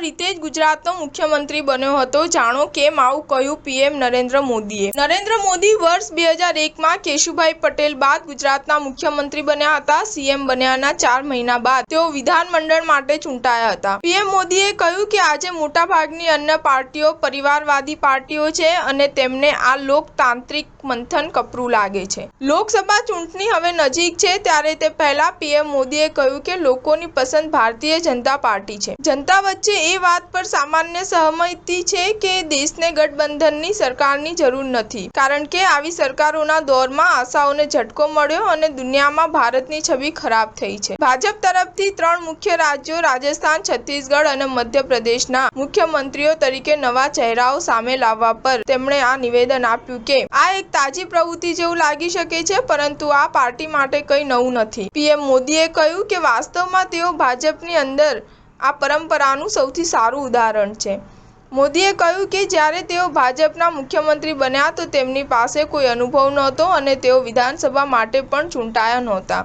રીતે જ ગુજરાતનો મુખ્યમંત્રી બન્યો હતો। જાણો કેમ આવું કહ્યું પીએમ નરેન્દ્ર મોદીએ। નરેન્દ્ર મોદી વર્ષ 2001માં કેશુભાઈ પટેલ બાદ ગુજરાતના મુખ્યમંત્રી બન્યા હતા। સીએમ બન્યાના 4 મહિના બાદ તેઓ વિધાનમંડળ માટે ચૂંટાયા હતા। પીએમ મોદીએ કહ્યું કે આજે મોટાભાગની અન્ય પાર્ટીઓ પરિવારવાદી પાર્ટીઓ છે અને તેમને આ લોકતાંત્રિક મંથન કપરું લાગે છે। લોકસભા ચૂંટણી હવે નજીક છે ત્યારે તે પહેલા પીએમ મોદીએ કહ્યું કે લોકોની પસંદ ભારતીય જનતા પાર્ટી છે। જનતા વચ્ચે એ વાત પર સામાન્ય સહમતિ છે કે દેશને ગઠબંધનની સરકારની જરૂર નથી, કારણ કે આવી સરકારોના દોરમાં આશાઓને ઝટકો મળ્યો અને દુનિયામાં ભારતની છબી ખરાબ થઈ છે। ભાજપ તરફથી 3 મુખ્ય રાજ્યો રાજસ્થાન, છત્તીસગઢ અને મધ્યપ્રદેશના મુખ્યમંત્રીઓ તરીકે નવા ચહેરાઓ સામે લાવવા પર તેમણે આ નિવેદન આપ્યું કે આ એક તાજી પ્રવૃત્તિ જેવું લાગી શકે છે, પરંતુ આ પાર્ટી માટે કંઈ નવું નથી। પીએમ મોદીએ કહ્યું કે વાસ્તવમાં તેઓ ભાજપની અંદર આ પરંપરાનું સૌથી સારું ઉદાહરણ છે। મોદીએ કહ્યું કે જ્યારે તેઓ ભાજપના મુખ્યમંત્રી બન્યા તો તેમની પાસે કોઈ અનુભવ નહોતો અને તેઓ વિધાનસભા માટે પણ ચૂંટાયા નહોતા।